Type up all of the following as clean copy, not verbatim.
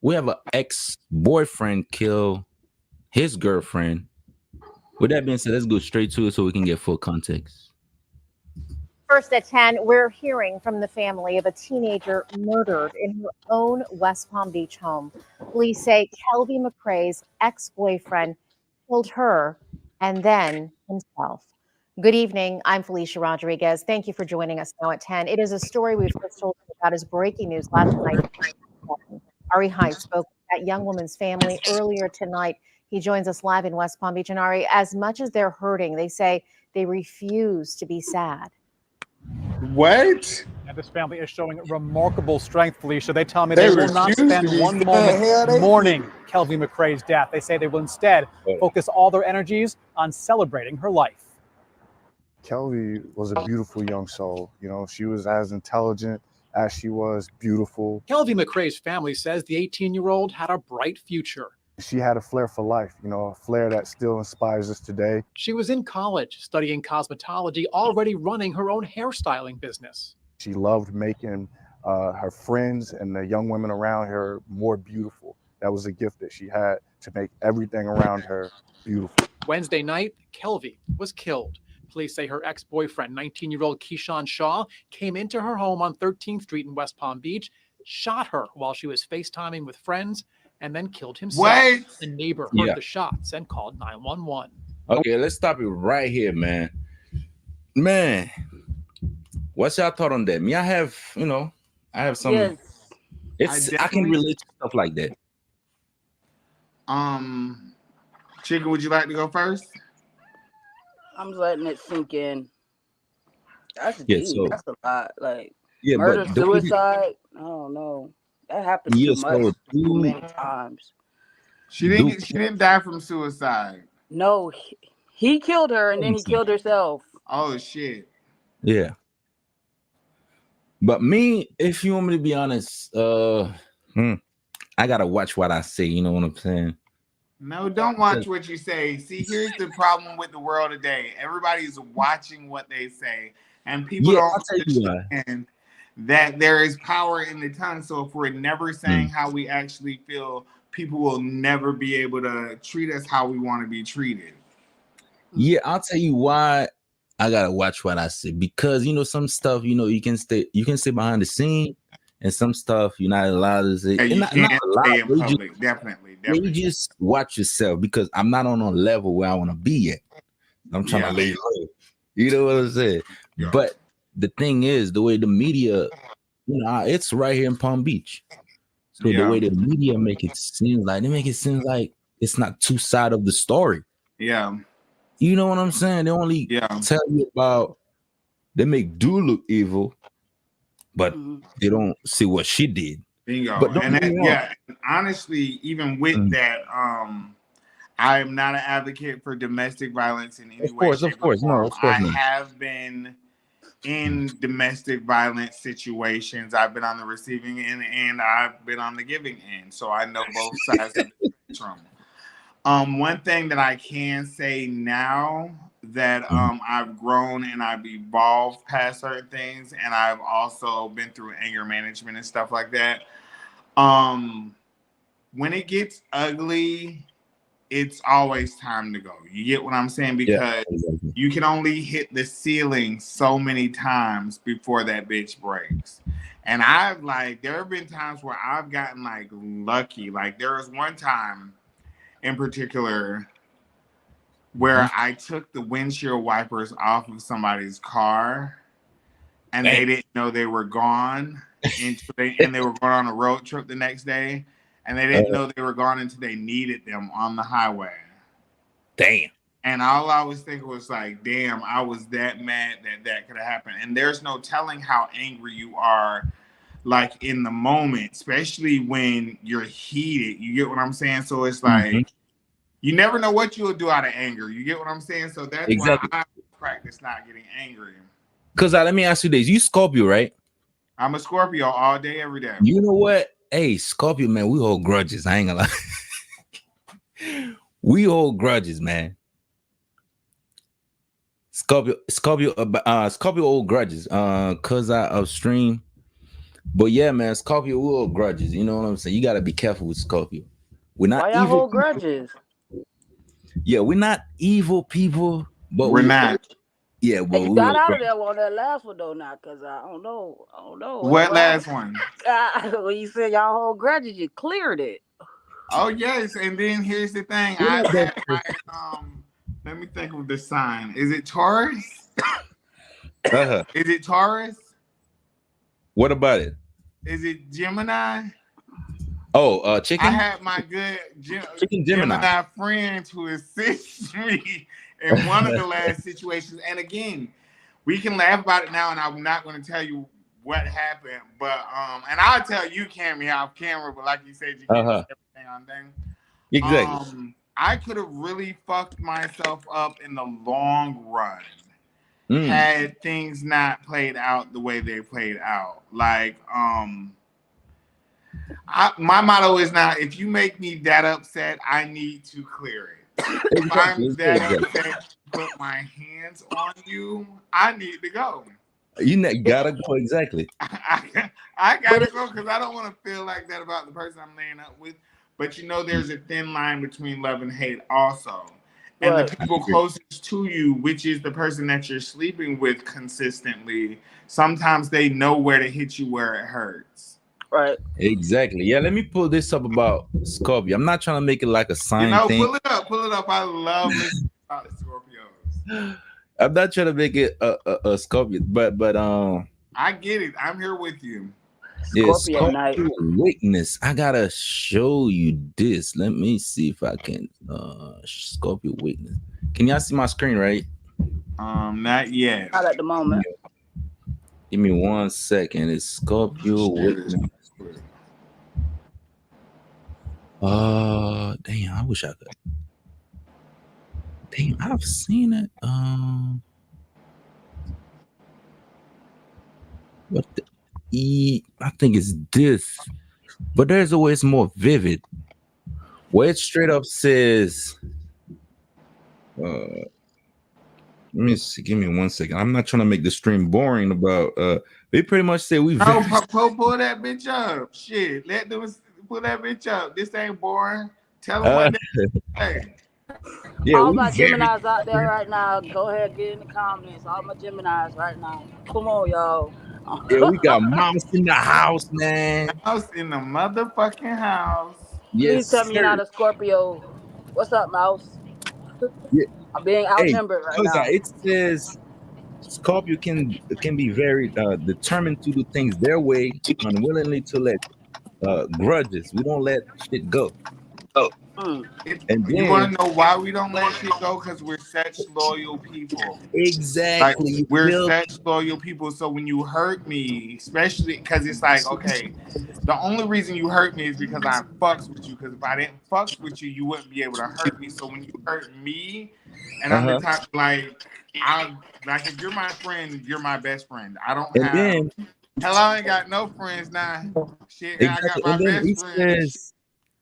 we have an ex-boyfriend kill his girlfriend. With that being said, let's go straight to it so we can get full context. First at 10, we're hearing from the family of a teenager murdered in her own West Palm Beach home. Police say Kelby McCrae's ex-boyfriend killed her and then himself. Good evening. I'm Felicia Rodriguez. Thank you for joining us now at 10. It is a story we've just told you about as breaking news last night. Ari Height spoke with that young woman's family earlier tonight. He joins us live in West Palm Beach. And Ari, as much as they're hurting, they say they refuse to be sad. What? And this family is showing remarkable strength, Felicia. They tell me they will not spend one moment mourning Kelby McCrae's death. They say they will instead focus all their energies on celebrating her life. Kelby was a beautiful young soul. You know, she was as intelligent as she was beautiful. Kelby McCrae's family says the 18-year-old had a bright future. She had a flair for life, you know, a flair that still inspires us today. She was in college studying cosmetology, already running her own hairstyling business. She loved making her friends and the young women around her more beautiful. That was a gift that she had, to make everything around her beautiful. Wednesday night, Kelby was killed. Police say her ex-boyfriend, 19-year-old Keyshawn Shaw, came into her home on 13th Street in West Palm Beach, shot her while she was FaceTiming with friends, and then killed himself. What? A neighbor heard the shots and called 911. Okay, let's stop it right here, man. Man, what's your thought on that? Me, I have some. Yes. I can relate to stuff like that. Chicken, would you like to go first? I'm letting it sink in. That's deep. That's a lot. Like murder, suicide. I don't know. That happens too much, too many times. She didn't die from suicide. No, he killed her and then he killed herself. Oh shit. Yeah. But me, if you want me to be honest, I gotta watch what I say. You know what I'm saying? No, don't watch what you say. See, here's the problem with the world today. Everybody's watching what they say, and people don't understand that there is power in the tongue. So if we're never saying how we actually feel, people will never be able to treat us how we want to be treated. Yeah, I'll tell you why I gotta watch what I say, because some stuff you can stay behind the scene, and some stuff you're not allowed to say. Yeah, you can't say in public. Definitely. You just watch yourself, because I'm not on a level where I want to be yet. I'm trying to lay low. You know what I'm saying? Yeah. But the thing is, the way the media, it's right here in Palm Beach. So the way the media make it seem like it's not two sides of the story. Yeah. You know what I'm saying? They only tell you about, they make dude look evil, but they don't see what she did. Bingo. But honestly, even with that, I am not an advocate for domestic violence in any way. Of course. I have been in domestic violence situations. I've been on the receiving end and I've been on the giving end. So I know both sides of the spectrum. One thing that I can say now that I've grown and I've evolved past certain things, and I've also been through anger management and stuff like that. When it gets ugly, it's always time to go. You get what I'm saying? Because you can only hit the ceiling so many times before that bitch breaks. And there have been times where I've gotten lucky. Like there was one time in particular where I took the windshield wipers off of somebody's car and they didn't know they were gone and they were going on a road trip the next day, and they didn't know they were gone until they needed them on the highway. Damn. And all I was thinking was damn, I was that mad that could have happened. And there's no telling how angry you are in the moment, especially when you're heated. You get what I'm saying? So it's you never know what you'll do out of anger. You get what I'm saying? So that's why I practice not getting angry. Because let me ask you this. You Scorpio, right? I'm a Scorpio all day, every day. You know what? Hey, Scorpio, man, we hold grudges. I ain't gonna lie. We hold grudges, man. Scorpio hold grudges. Cause I upstream, But yeah, man, Scorpio will hold grudges. You know what I'm saying? You gotta be careful with Scorpio. We're not Why y'all evil hold grudges? Yeah, we're not evil people, but We're not. Yeah, Hey, but you we got will. out of there on that last one though, now, cause I don't know. What last one? When you said y'all hold grudges, you cleared it. Oh yes, and then here's the thing. I had my let me think of the sign. Is it Taurus? Is it Taurus? What about it? Is it Gemini? Oh, chicken. I had my good chicken Gemini friend to assist me in one of the last situations. And again, we can laugh about it now, and I'm not going to tell you what happened, but and I'll tell you, Cammy, off camera. But like you said, you can't do everything on thing. Exactly. I could have really fucked myself up in the long run had things not played out the way they played out. Like, my motto is now: if you make me that upset, I need to clear it. If I'm that upset, put my hands on you, I need to go. You gotta go, exactly. I gotta go because I don't want to feel like that about the person I'm laying up with. But you know, there's a thin line between love and hate, also. And the people closest to you, which is the person that you're sleeping with consistently, sometimes they know where to hit you where it hurts. Right. Exactly. Yeah, let me pull this up about Scorpio. I'm not trying to make it like a sign thing. Pull it up. I love listening about the Scorpios. I'm not trying to make it a Scorpio, but I get it. I'm here with you. Scorpio night. Weakness. I gotta show you this. Let me see if I can. Scorpio weakness. Can y'all see my screen, right? Not yet. Not at the moment. Give me 1 second. It's Scorpio weakness. Damn. I wish I could. Damn, I've seen it. What the? I think it's this, but there's a way it's more vivid. Where it straight up says, let me see, give me 1 second. I'm not trying to make the stream boring about they pretty much say we pull that bitch up. Shit. Let them pull that bitch up. This ain't boring. Tell them what they say. Yeah, all my Geminis out there right now, go ahead, get in the comments. All my Geminis right now. Come on, y'all. Yeah, we got Mouse in the house, man. Mouse in the motherfucking house. Yes, please tell me you're not a Scorpio. What's up, Mouse? Yeah. I'm being outnumbered right now. It says Scorpio can be very determined to do things their way, unwillingly to let grudges. We don't let shit go. And you want to know why we don't let shit go? Because we're such loyal people. Exactly. Like, we're such loyal people. So when you hurt me, especially because it's like, okay, the only reason you hurt me is because I fucks with you. Because if I didn't fucks with you, you wouldn't be able to hurt me. So when you hurt me, and I'm the type if you're my friend, you're my best friend. I don't have. I ain't got no friends now. Shit, exactly. I got my best friend.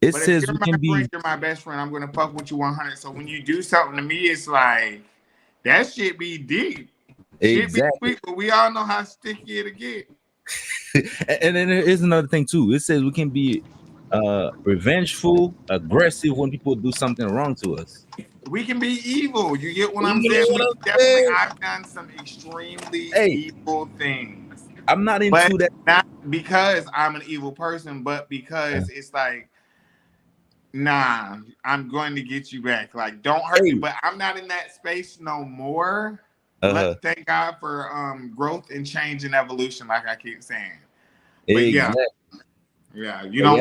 It says if you're my best friend, I'm gonna fuck with you 100. So when you do something to me, it's like that shit be deep. Exactly. Shit be sweet, but we all know how sticky it'll get. And then there is another thing too. It says we can be revengeful, aggressive when people do something wrong to us. We can be evil. You get what I'm saying? I've done some extremely evil things. I'm not into that. Not because I'm an evil person, but because it's like, nah, I'm going to get you back. Like, don't hurt me. But I'm not in that space no more. Thank God for growth and change and evolution, like I keep saying. But yeah, you don't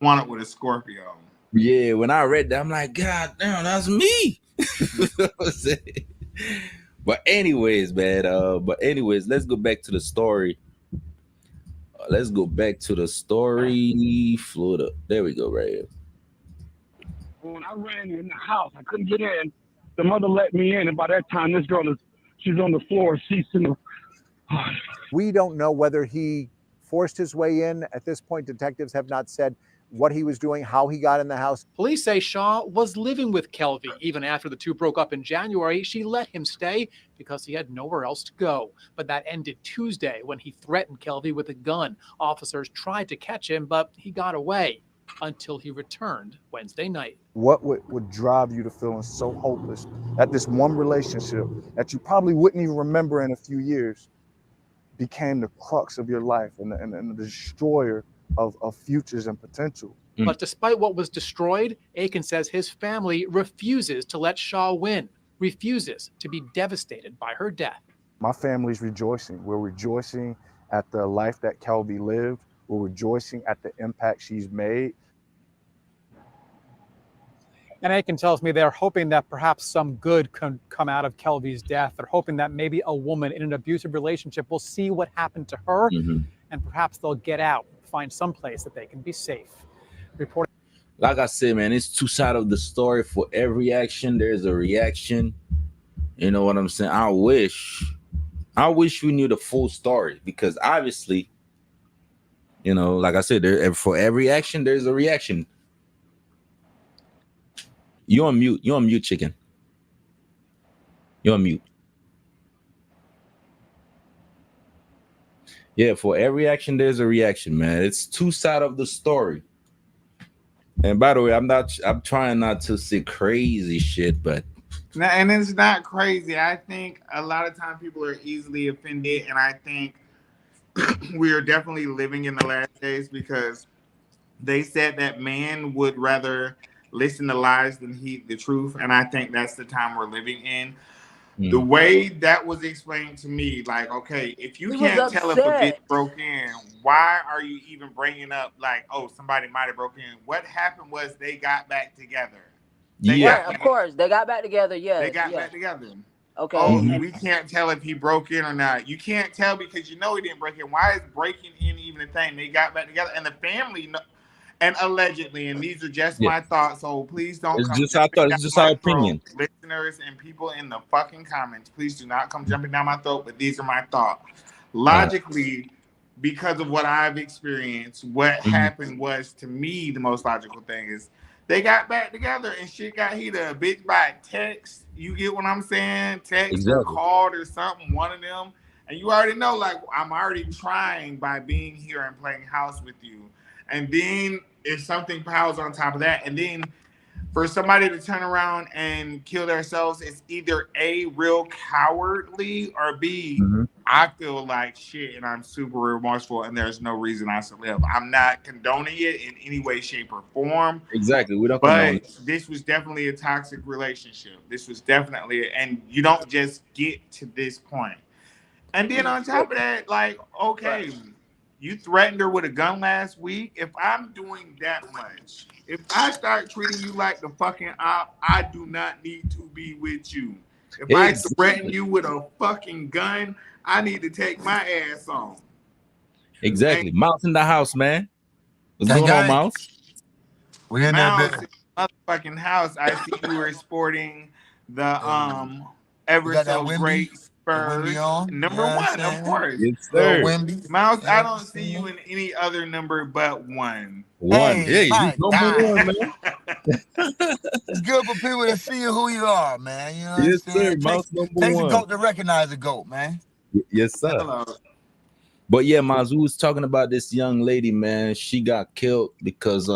want it with a Scorpio. Yeah, when I read that, I'm like, God damn, that's me. But anyways, man. Let's go back to the story. Florida. There we go, right here. When I ran in the house, I couldn't get in. The mother let me in, and by that time, this girl she's on the floor. We don't know whether he forced his way in. At this point, detectives have not said what he was doing, how he got in the house. Police say Shaw was living with Kelvy. Even after the two broke up in January, she let him stay because he had nowhere else to go. But that ended Tuesday when he threatened Kelvy with a gun. Officers tried to catch him, but he got away until he returned Wednesday night. What would drive you to feeling so hopeless that this one relationship that you probably wouldn't even remember in a few years became the crux of your life and the destroyer of futures and potential? But despite what was destroyed, Aiken says his family refuses to let Shaw win, refuses to be devastated by her death. My family's rejoicing. We're rejoicing at the life that Kelvy lived. We're rejoicing at the impact she's made. And Aiken tells me they're hoping that perhaps some good can come out of Kelvy's death. They're hoping that maybe a woman in an abusive relationship will see what happened to her, and perhaps they'll get out, find some place that they can be safe. Reporting. Like I said, man, it's two sides of the story. For every action, there's a reaction. You know what I'm saying? I wish we knew the full story, because obviously, you know, like I said, for every action, there's a reaction. You're on mute, chicken. You're on mute. Yeah, for every action, there's a reaction, man. It's two sides of the story. And by the way, I'm trying not to say crazy shit, but and it's not crazy. I think a lot of times people are easily offended, and I think we are definitely living in the last days, because they said that man would rather listen to lies than heed the truth, and I think that's the time we're living in. The way that was explained to me, like, okay, if you can't tell if a bitch broke in, why are you even bringing up, like, oh, somebody might have broke in? What happened was they got back together. Right, of course. They got back together, yes. They got back together. Okay. Oh, we can't tell if he broke in or not. You can't tell because you know he didn't break in. Why is breaking in even a thing? They got back together, and the family and allegedly, and these are just my thoughts, so please don't it's come just our thought, it's just our opinion. Listeners and people in the fucking comments, please do not come jumping down my throat, but these are my thoughts. Logically, because of what I've experienced, what happened was, to me, the most logical thing is they got back together and shit got heated. A bitch by text, you get what I'm saying? Text or called or something, one of them. And you already know, like, I'm already trying by being here and playing house with you. And then if something piles on top of that, and then for somebody to turn around and kill themselves, it's either A, real cowardly, or B, I feel like shit and I'm super remorseful and there's no reason I should live. I'm not condoning it in any way, shape, or form. Exactly. We don't condone it. This was definitely a toxic relationship. This was definitely, and you don't just get to this point. And then on top of that, like, okay, you threatened her with a gun last week. If I'm doing that much, if I start treating you like the fucking op, I do not need to be with you. If I threaten you with a fucking gun, I need to take my ass on. Exactly. Mouse in the house, man. What's going on, Mouse? We in Mouse, motherfucking house. I see you were sporting the ever so great Spurs number one, of course. Yes, sir. Mouse, I don't see you in any other number but one. Hey, number one, man. It's good for people to see who you are, man. You know what yes, I'm saying? Sir. Mouse number takes one. a goat to recognize a goat, man. Yes, sir. Hello. But yeah, Mazu was talking about this young lady, man. She got killed because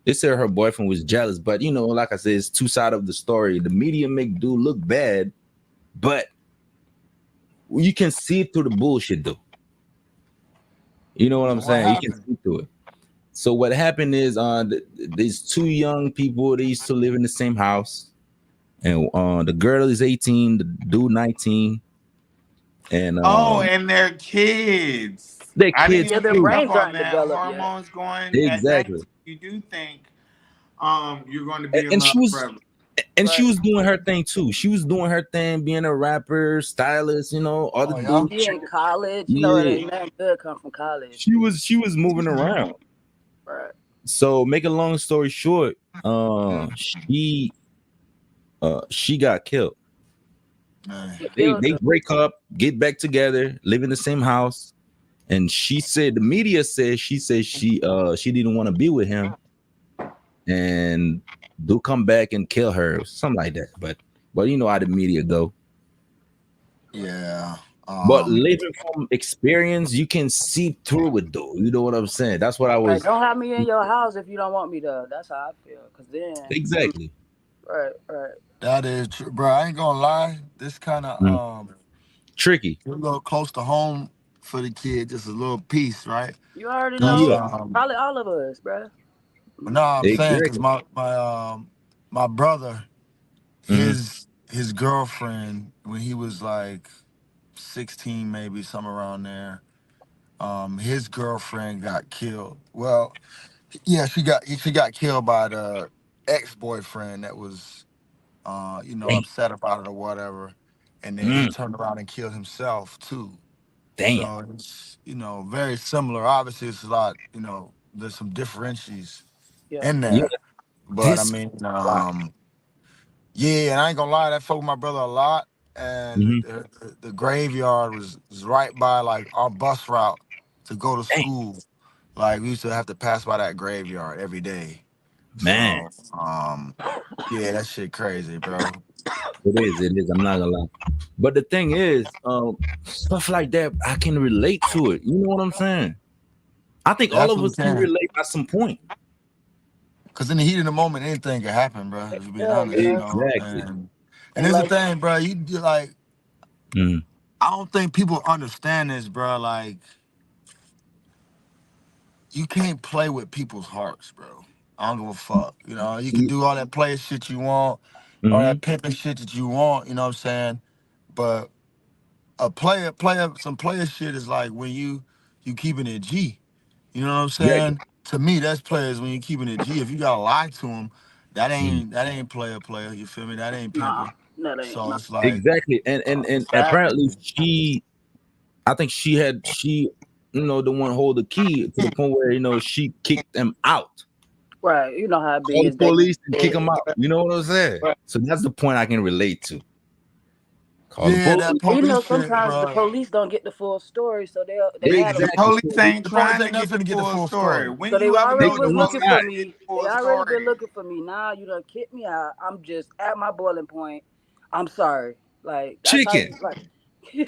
they said her boyfriend was jealous. But you know, like I said, it's two sides of the story. The media make dude look bad, but you can see through the bullshit, though. You know what I'm saying? You can see through it. So what happened is, these two young people, they used to live in the same house, and the girl is 18, the dude 19, and and their kids. Their kids, their brains aren't that. developed Hormones going. Exactly. You do think you're going to be and she was forever. And she was doing her thing too. She was doing her thing, being a rapper, stylist, you know, all the dudes. She in college, you know, it ain't nothing good come from college. She was moving around. Right. So, make a long story short, she got killed. They break up, get back together, live in the same house, And she said, the media said, she didn't want to be with him, and do come back and kill her, something like that. But you know how the media go. Yeah. But living from experience, you can see through it, though. You know what I'm saying? That's what I was. Don't have me in your house if you don't want me to. That's how I feel. Cause then exactly. Right. That is true, bro. I ain't gonna lie. This kind of tricky. A little close to home for the kid, just a little piece, right? You already know. Probably all of us, bro. But no, I'm saying because my brother, his girlfriend, when he was like 16, maybe somewhere around there, his girlfriend got killed. Well, yeah, she got killed by the ex-boyfriend that was upset about it or whatever, and then he turned around and killed himself too. Damn. So it's very similar. Obviously, it's a lot. There's some differentials in there, but I mean, yeah. And I ain't gonna lie, that fucked with my brother a lot. And the graveyard was right by like our bus route to go to school. Like we used to have to pass by that graveyard every day. Man. So, yeah, that shit crazy, bro. It is. I'm not gonna lie. But the thing is, stuff like that, I can relate to it. You know what I'm saying? I think all of us can relate at some point. Because in the heat of the moment, anything can happen, bro. To be honest, exactly. And here's the thing, bro. You like, I don't think people understand this, bro. Like, you can't play with people's hearts, bro. I don't give a fuck. You can do all that player shit you want, all that pimping shit that you want. You know what I'm saying? But some player shit is like when you keeping it G. You know what I'm saying? Yeah. To me, that's players when you keeping it G. If you gotta lie to them, that ain't player. You feel me? That ain't pimping. So it's like exactly. And apparently I think she the one hold the key to the point where she kicked them out. Right. You know how it be. Call the police and kick them out. You know what I'm saying? So that's the point I can relate to. That police sometimes the police don't get the full story, so they the police ain't trying to get the full story. When so they you ever already know was the looking for police me. They already been looking for me. Now you done kicked me out. I'm just at my boiling point. I'm sorry. Like that's chicken. You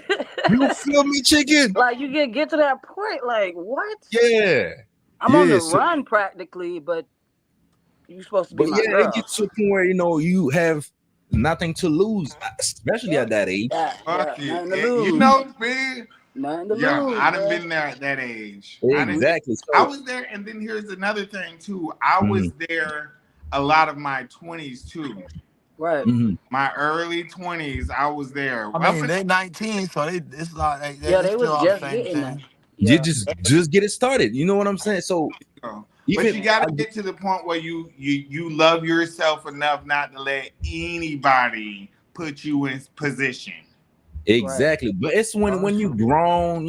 feel me, chicken? Like you get to that point. Like what? Yeah. I'm on the run practically, but you're supposed to be my girl. It gets to a point where you have nothing to lose, especially at that age. Fuck you. Nothing to lose. You know me. Nothing to lose. I done been there at that age. Exactly. I was there, and then here's another thing too. I was there a lot of my 20s too. Right. My early 20s, I was there. I mean, they're 19, so it's not. They was just getting there. You just get it started. You know what I'm saying? So, but you gotta get to the point where you love yourself enough not to let anybody put you in position. Exactly. Right. But it's when you grown,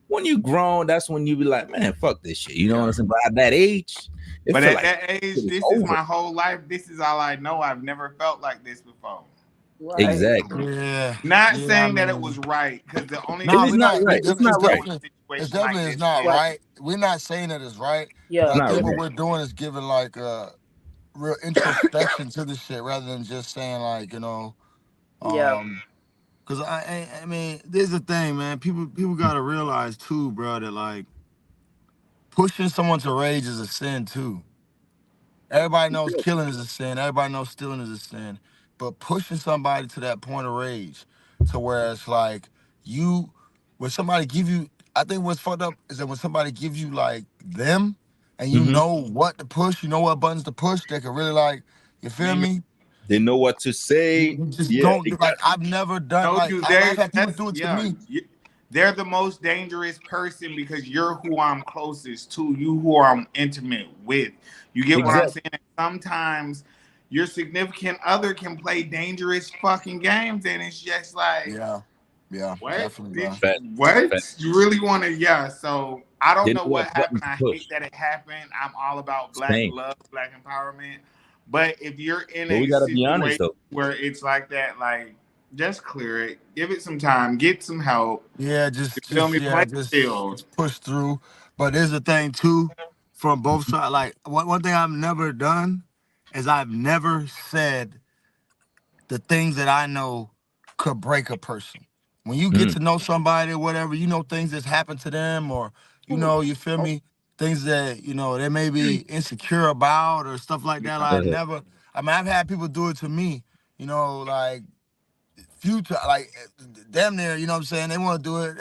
when you grown, that's when you be like, man, fuck this shit. You know what I'm saying? But at that age, but at that age, this is my whole life. This is all I know. I've never felt like this before. Right. Exactly. Yeah. Not saying that it was right, because the only it's not right. It's not right. It definitely is not right. We're not saying that it's right. Yeah. But I think what we're doing is giving like a real introspection to the shit rather than just saying like, because I mean, there's the thing, man. People gotta realize too, bro, that like pushing someone to rage is a sin too. Everybody knows killing is a sin. Everybody knows stealing is a sin. But pushing somebody to that point of rage, to where it's like when somebody give you, I think what's fucked up is that when somebody gives you like them, and you know what to push, you know what buttons to push, they can really like, you feel me? They know what to say. You just don't do, like I've never done like I've had people do it to me. They're the most dangerous person because you're who I'm closest to, you who I'm intimate with. You get what I'm saying? Sometimes your significant other can play dangerous fucking games, and it's just like, what? Definitely. What? You really want to? So I don't know what happened. I hate that it happened. I'm all about black love, black empowerment. But if you're in a situation where it's like that, like Just clear it. Give it some time. Get some help. Yeah, just push through. But there's the thing too, from both sides. Like one thing I've never done is I've never said the things that I know could break a person. When you get to know somebody or whatever, you know things that's happened to them, or you feel me, things that they may be insecure about or stuff like that. Like I've had people do it to me, like like damn near, you know what I'm saying? They want to do it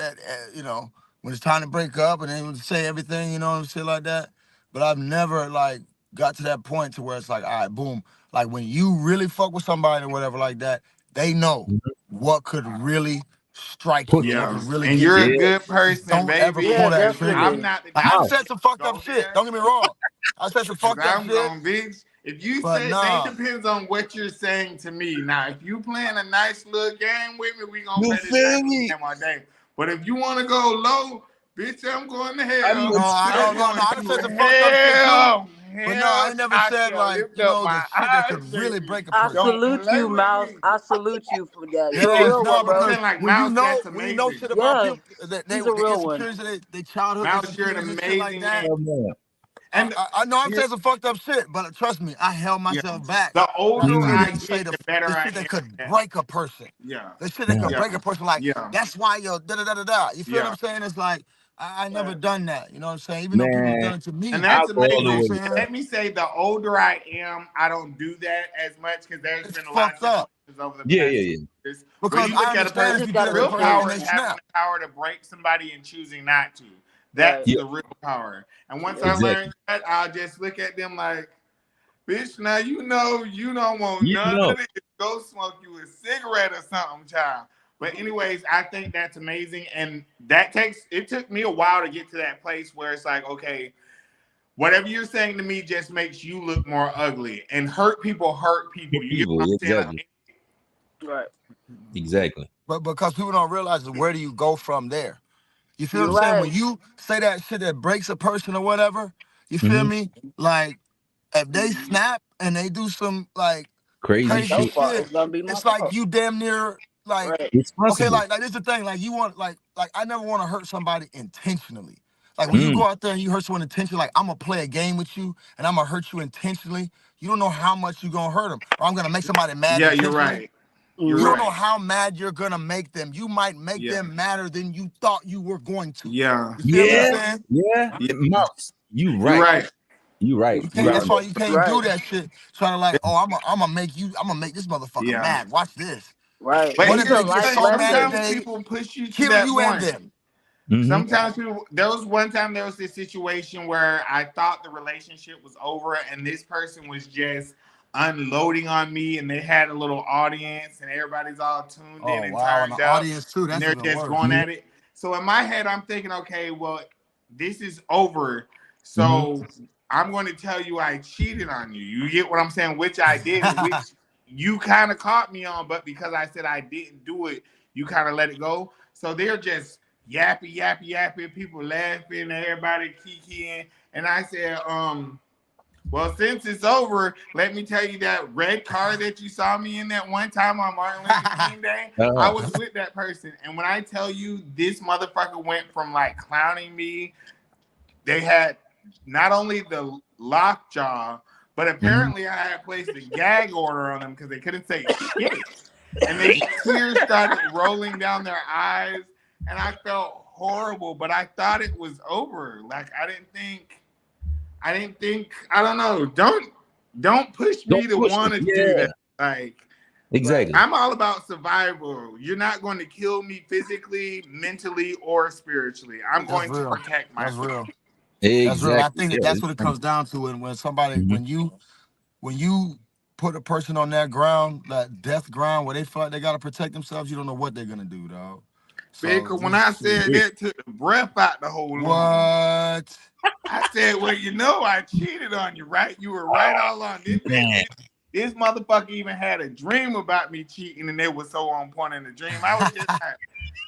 when it's time to break up, and they would say everything, shit like that. But I've never like got to that point to where it's like, all right, boom. Like when you really fuck with somebody or whatever like that, they know what could really strike you and what could really and get you're you. a good person, Don't ever baby. pull that trigger. I'm not the I've said some fucked up shit. Don't get me wrong. I said some fucked up shit. Going, bitch. If you say it depends on what you're saying to me. Now, if you playing a nice little game with me, we gonna play this game all day. But if you want to go low, bitch, I'm going to hell. I said some fucked up shit too. But no, I ain't never said like the shit that could really break a person. I salute you, Mouse. I salute you for that. Yeah, You're a real one, bro. Like when Mouse, you know shit about people, he's a real one. They childhood Mouse, you're an insecurities and shit like that. man. And I know I'm saying some fucked up shit, but trust me, I held myself back. The older I say get, the better I shit that am. could break a person. Yeah. The shit that could break a person. Like that's why you're da da da da da. You feel what I'm saying? It's like I never done that. You know what I'm saying? Even though people have done it to me. And that's amazing. Let me say, the older I am, I don't do that as much because there's been a lot of situations over the past years. Because you look at a person, real power is having the power to break somebody and choosing not to. That's the real power. And once I learned that, I'll just look at them like, bitch, now you don't want none of this. Go smoke you a cigarette or something, child. But anyways, I think that's amazing. And it took me a while to get to that place where it's like, okay, whatever you're saying to me just makes you look more ugly. And hurt people. You get what I'm saying? Right. Exactly. But because people don't realize where do you go from there? You feel what I'm saying? When you say that shit that breaks a person or whatever, you feel me? Like, if they snap and they do some like crazy shit, it's like you damn near like okay, like this is the thing. Like you want like I never want to hurt somebody intentionally. Like when you go out there and you hurt someone intentionally, like I'm gonna play a game with you and I'm gonna hurt you intentionally. You don't know how much you're gonna hurt them, or I'm gonna make somebody mad. Yeah, you're right. You don't know how mad you're gonna make them. You might make them madder than you thought you were going to. Yeah. Mouse, you right. You right. That's why you can't do that shit. Trying to like, I'm gonna make this motherfucker mad. Watch this. Right. But what if they get so mad that people push you to that point? Sometimes there was this situation where I thought the relationship was over and this person was just unloading on me, and they had a little audience and everybody's all tuned in and turned up. Audience too. That's and they're just going at it. So in my head, I'm thinking, okay, well, this is over. So I'm going to tell you I cheated on you. You get what I'm saying? Which I did, which you kind of caught me on, but because I said I didn't do it, you kind of let it go. So they're just yapping, people laughing, everybody kikiing. And I said, well, since it's over, let me tell you that red car that you saw me in that one time on Martin Luther King Day, I was with that person. And when I tell you this motherfucker went from like clowning me, they had not only the lockjaw, but apparently I had placed a gag order on them because they couldn't say shit. And then tears started rolling down their eyes, and I felt horrible, but I thought it was over. Like I didn't think, I don't know. Don't push me to want to do that. Like exactly. I'm all about survival. You're not going to kill me physically, mentally, or spiritually. I'm going to protect myself. That's real. Exactly. That's real. I think that's what it comes down to. And when somebody, when you put a person on that ground, that death ground, where they feel like they got to protect themselves, you don't know what they're gonna do, dog. Because when I said that, took the breath out the whole room. What? I said, well, I cheated on you, right? You were right all along. This motherfucker even had a dream about me cheating, and it was so on point in the dream. I was just like,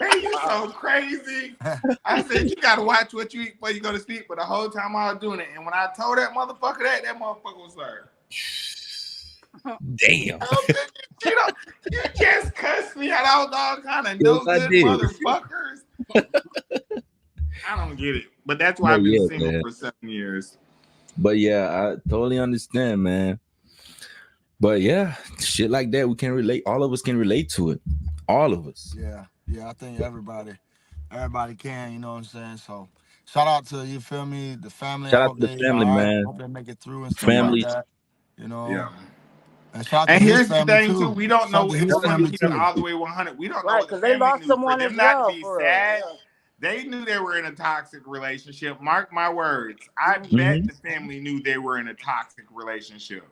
man, you so crazy. I said, you got to watch what you eat before you go to sleep. But the whole time I was doing it, and when I told that motherfucker that motherfucker was like, Damn. You just cussed me out all kind of no good motherfuckers. I don't get it, but that's why I've been single for 7 years. But yeah, I totally understand, man. But yeah, shit like that, we can relate. All of us can relate to it. All of us. Yeah, I think everybody can. You know what I'm saying? So shout out to, you feel me, the family. Shout out to the family, man. Hope they make it through and stuff Family. like that. You know. Yeah. And shout out and to here's his the family thing too. We don't know. We're going to keep it all the way 100. We don't know what the they lost knew. someone For them as not well. to be sad. They knew they were in a toxic relationship. Mark my words. I bet the family knew they were in a toxic relationship.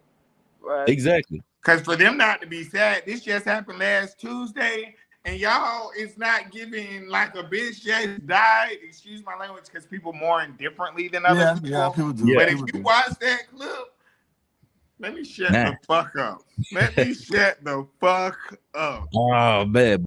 Right. Exactly. Because for them not to be sad, this just happened last Tuesday, and y'all is not giving like a bitch just died. Excuse my language, because people mourn differently than other people. Yeah, people do. But if you watch that clip, let me shut the fuck up. Let me shut the fuck up. Oh man.